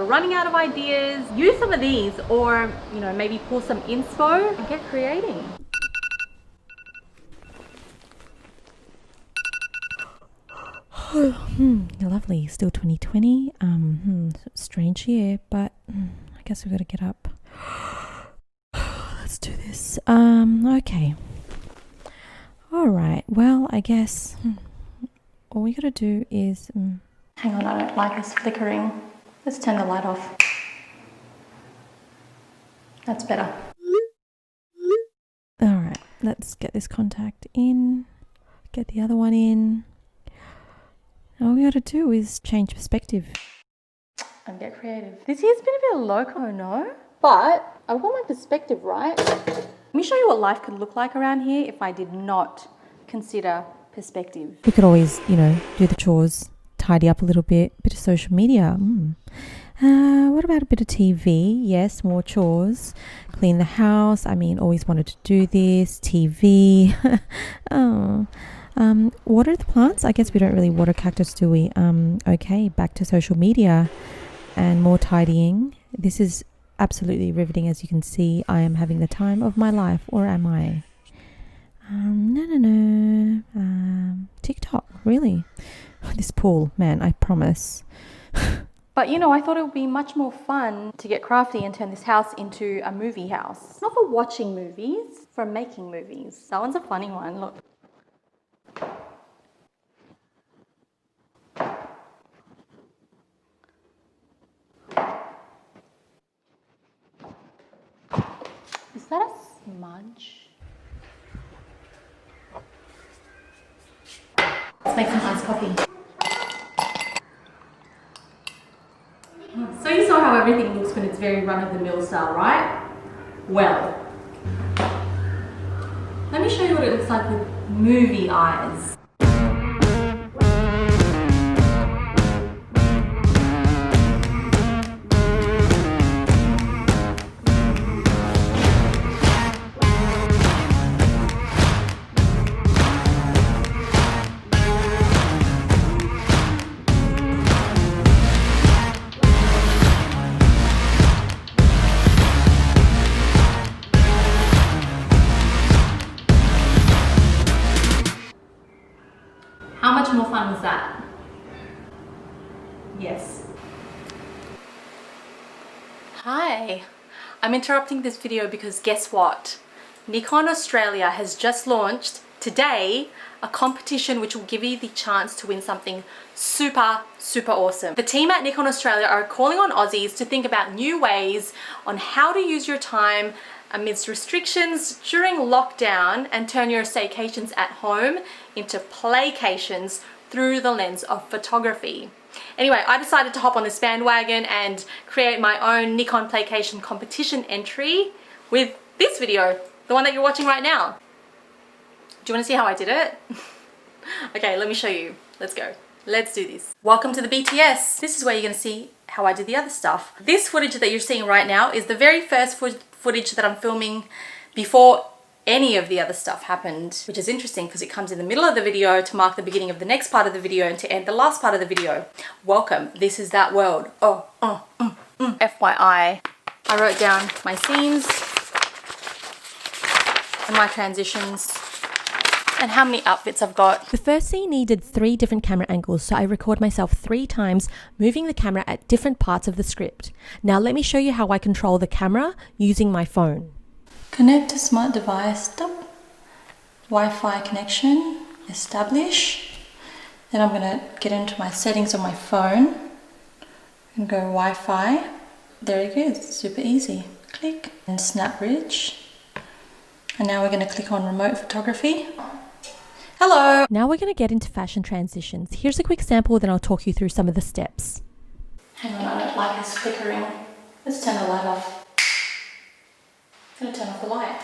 running out of ideas, use some of these, or you know, maybe pull some inspo and get creating. Lovely, still 2020. Strange year, but I guess we've got to get up. Let's do this. Okay. All right. Well, I guess all we got to do is. Hang on, I don't like this flickering. Let's turn the light off. That's better. All right. Let's get this contact in. Get the other one in. All we got to do is change perspective and get creative. This year's been a bit loco, no? But I've got my perspective right. Let me show you what life could look like around here if I did not consider perspective. We could always, you know, do the chores, tidy up a little bit of social media. What about a bit of TV? Yes, more chores. Clean the house. I mean, always wanted to do this. TV. Water the plants. I guess we don't really water cactus, do we? Okay, back to social media and more tidying. This is absolutely riveting. As you can see, I am having the time of my life, or am I? TikTok, really? This pool, man, I promise. But you know, I thought it would be much more fun to get crafty and turn this house into a movie house. Not for watching movies, for making movies. That one's a funny one, look. Is that a smudge? Let's make some iced coffee. So you saw how everything looks when it's very run-of-the-mill style, right? Well, let me show you what it looks like with movie eyes. How much more fun was that? Yes. Hi, I'm interrupting this video because guess what? Nikon Australia has just launched today a competition which will give you the chance to win something super awesome. The team at Nikon Australia are calling on Aussies to think about new ways on how to use your time amidst restrictions during lockdown and turn your staycations at home into playcations through the lens of photography. Anyway, I decided to hop on this bandwagon and create my own Nikon Playcation competition entry with this video, the one that you're watching right now. Do you want to see how I did it? Okay, let me show you. Let's go. Let's do this. Welcome to the BTS. This is where you're going to see how I did the other stuff. This footage that you're seeing right now is the very first footage that I'm filming before any of the other stuff happened, which is interesting because it comes in the middle of the video to mark the beginning of the next part of the video and to end the last part of the video. Welcome, this is that world. FYI, I wrote down my scenes and my transitions and how many outfits I've got. The first scene needed 3 different camera angles, so I record myself 3 times, moving the camera at different parts of the script. Now let me show you how I control the camera using my phone. Connect to smart device, stop. Wi-Fi connection, establish. Then I'm gonna get into my settings on my phone and go Wi-Fi. There it is, super easy. Click and snap bridge. And now we're gonna click on remote photography. Hello! Now we're going to get into fashion transitions. Here's a quick sample, then I'll talk you through some of the steps. Hang on, I don't like this flickering. Let's turn the light off. I'm going to turn off the light.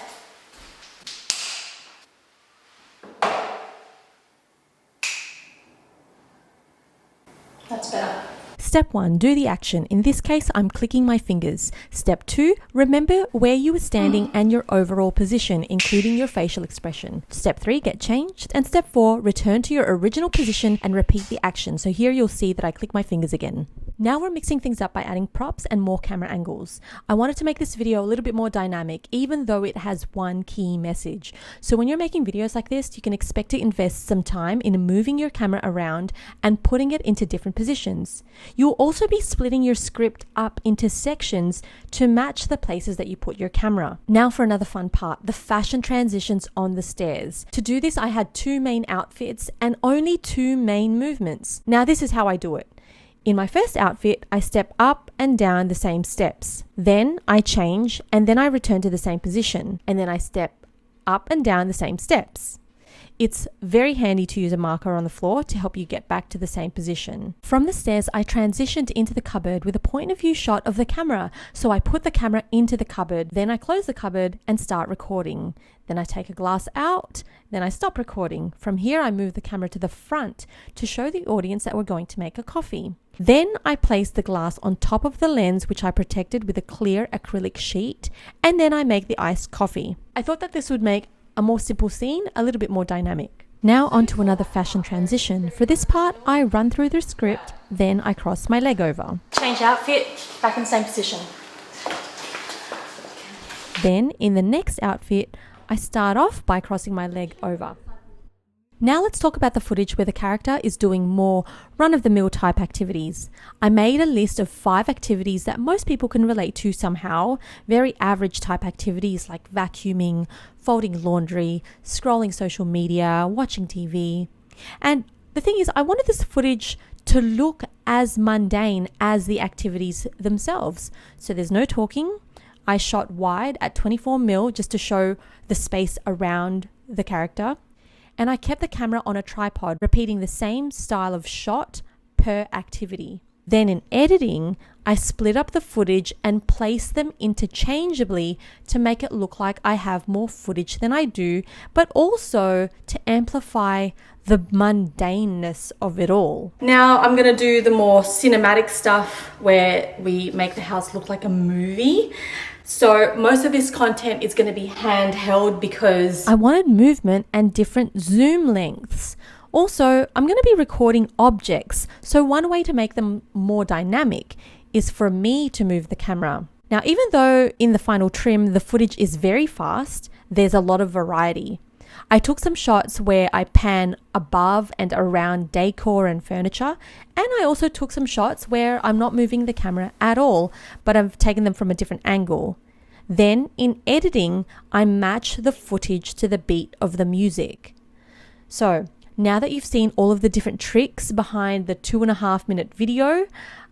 That's better. Step 1, do the action. In this case, I'm clicking my fingers. Step 2, remember where you were standing and your overall position, including your facial expression. Step 3, get changed. And step 4, return to your original position and repeat the action. So here you'll see that I click my fingers again. Now we're mixing things up by adding props and more camera angles. I wanted to make this video a little bit more dynamic, even though it has one key message. So when you're making videos like this, you can expect to invest some time in moving your camera around and putting it into different positions. You'll also be splitting your script up into sections to match the places that you put your camera. Now for another fun part, the fashion transitions on the stairs. To do this, I had 2 main outfits and only 2 main movements. Now this is how I do it. In my first outfit, I step up and down the same steps. Then I change and then I return to the same position. And then I step up and down the same steps. It's very handy to use a marker on the floor to help you get back to the same position. From the stairs, I transitioned into the cupboard with a point of view shot of the camera. So I put the camera into the cupboard, then I close the cupboard and start recording. Then I take a glass out, then I stop recording. From here, I move the camera to the front to show the audience that we're going to make a coffee. Then I place the glass on top of the lens, which I protected with a clear acrylic sheet, and then I make the iced coffee. I thought that this would make a more simple scene a little bit more dynamic. Now on to another fashion transition. For this part, I run through the script, then I cross my leg over. Change outfit, back in the same position. Then in the next outfit, I start off by crossing my leg over. Now let's talk about the footage where the character is doing more run-of-the-mill type activities. I made a list of 5 activities that most people can relate to somehow. Very average type activities like vacuuming, folding laundry, scrolling social media, watching TV. And the thing is, I wanted this footage to look as mundane as the activities themselves. So there's no talking. I shot wide at 24mm just to show the space around the character. And I kept the camera on a tripod, repeating the same style of shot per activity. Then in editing, I split up the footage and placed them interchangeably to make it look like I have more footage than I do, but also to amplify the mundaneness of it all. Now I'm gonna do the more cinematic stuff where we make the house look like a movie. So most of this content is going to be handheld because I wanted movement and different zoom lengths. Also, I'm going to be recording objects. So one way to make them more dynamic is for me to move the camera. Now, even though in the final trim, the footage is very fast, there's a lot of variety. I took some shots where I pan above and around decor and furniture, and I also took some shots where I'm not moving the camera at all, but I've taken them from a different angle. Then in editing, I match the footage to the beat of the music. So now that you've seen all of the different tricks behind the 2.5-minute video,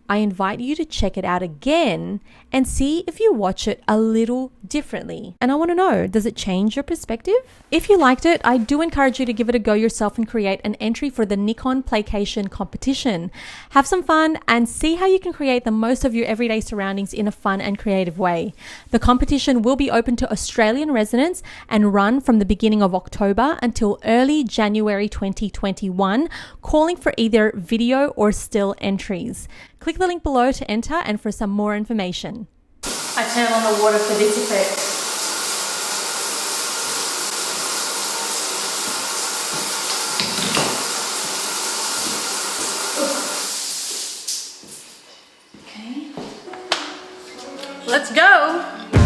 I invite you to check it out again and see if you watch it a little differently. And I want to know, does it change your perspective? If you liked it, I do encourage you to give it a go yourself and create an entry for the Nikon Playcation competition. Have some fun and see how you can create the most of your everyday surroundings in a fun and creative way. The competition will be open to Australian residents and run from the beginning of October until early January 2021, calling for either video or still entries. Click the link below to enter and for some more information. I turn on the water for this effect. Okay. Let's go.